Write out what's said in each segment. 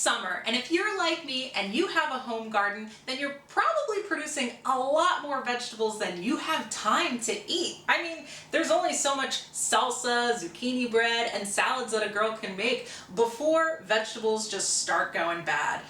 summer, and if you're like me and you have a home garden, then you're probably producing a lot more vegetables than you have time to eat. I mean, there's only so much salsa, zucchini bread, and salads that a girl can make before vegetables just start going bad.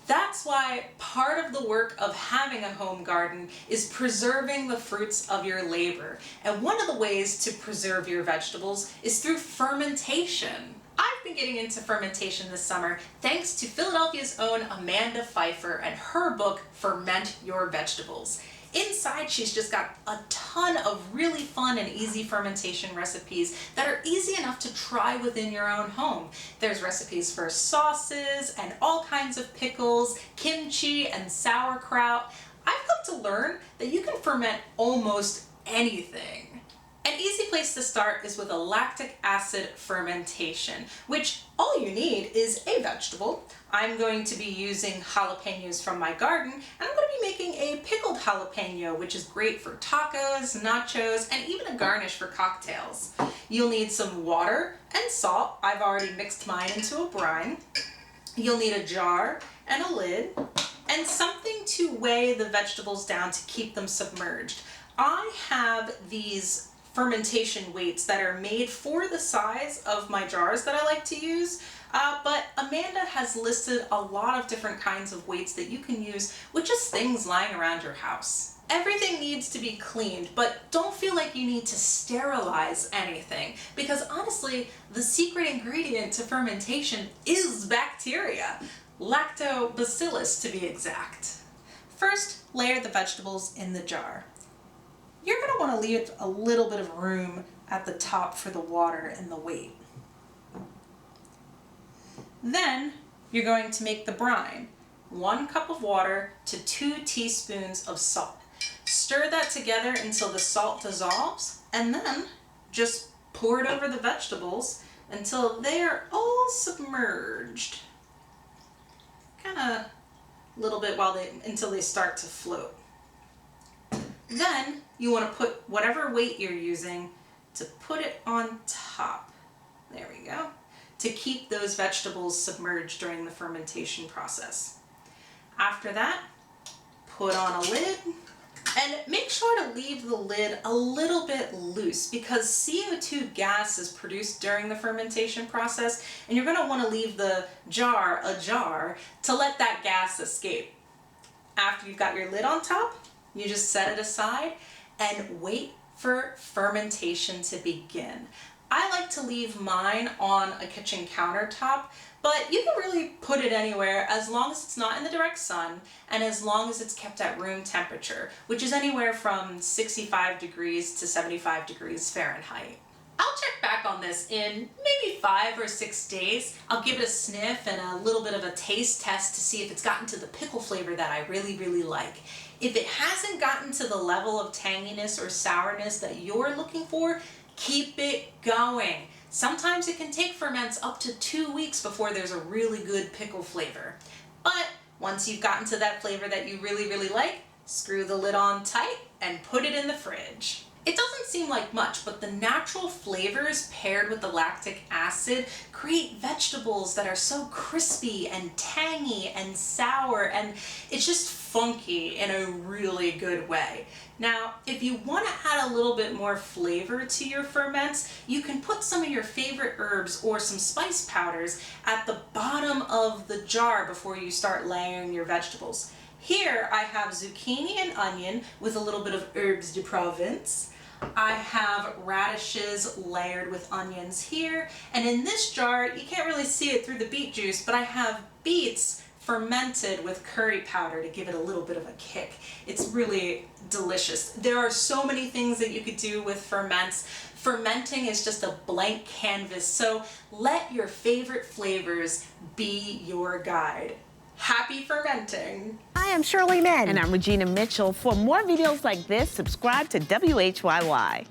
That's why part of the work of having a home garden is preserving the fruits of your labor. And one of the ways to preserve your vegetables is through fermentation. I've been getting into fermentation this summer thanks to Philadelphia's own Amanda Pfeiffer and her book, Ferment Your Vegetables. Inside, she's just got a ton of really fun and easy fermentation recipes that are easy enough to try within your own home. There's recipes for sauces and all kinds of pickles, kimchi and sauerkraut. I've come to learn that you can ferment almost anything. An easy place to start is with a lactic acid fermentation, which all you need is a vegetable. I'm going to be using jalapenos from my garden, and I'm going to be making a pickled jalapeno, which is great for tacos, nachos, and even a garnish for cocktails. You'll need some water and salt. I've already mixed mine into a brine. You'll need a jar and a lid, and something to weigh the vegetables down to keep them submerged. I have these fermentation weights that are made for the size of my jars that I like to use, but Amanda has listed a lot of different kinds of weights that you can use with just things lying around your house. Everything needs to be cleaned, but don't feel like you need to sterilize anything, because honestly, the secret ingredient to fermentation is bacteria, lactobacillus to be exact. First, layer the vegetables in the jar. You're going to want to leave a little bit of room at the top for the water and the weight. Then you're going to make the brine. 1 cup of water to 2 teaspoons of salt. Stir that together until the salt dissolves, and then just pour it over the vegetables until they are all submerged. Kind of a little bit until they start to float. Then you want to put whatever weight you're using to put it on top. There we go. To keep those vegetables submerged during the fermentation process. After that, put on a lid and make sure to leave the lid a little bit loose because CO2 gas is produced during the fermentation process, and you're going to want to leave the jar ajar to let that gas escape. After you've got your lid on top, you just set it aside and wait for fermentation to begin. I like to leave mine on a kitchen countertop, but you can really put it anywhere as long as it's not in the direct sun and as long as it's kept at room temperature, which is anywhere from 65 degrees to 75 degrees Fahrenheit. I'll check back on this in maybe 5 or 6 days. I'll give it a sniff and a little bit of a taste test to see if it's gotten to the pickle flavor that I really, really like. If it hasn't gotten to the level of tanginess or sourness that you're looking for, keep it going. Sometimes it can take ferments up to 2 weeks before there's a really good pickle flavor. But once you've gotten to that flavor that you really, really like, screw the lid on tight and put it in the fridge. It doesn't seem like much, but the natural flavors paired with the lactic acid create vegetables that are so crispy and tangy and sour, and it's just funky in a really good way. Now, if you want to add a little bit more flavor to your ferments, you can put some of your favorite herbs or some spice powders at the bottom of the jar before you start layering your vegetables. Here I have zucchini and onion with a little bit of herbes de Provence. I have radishes layered with onions here, and in this jar, you can't really see it through the beet juice, but I have beets fermented with curry powder to give it a little bit of a kick. It's really delicious. There are so many things that you could do with ferments. Fermenting is just a blank canvas, so let your favorite flavors be your guide. Happy fermenting! I am Shirley. And I'm Regina Mitchell. For more videos like this, subscribe to WHYY.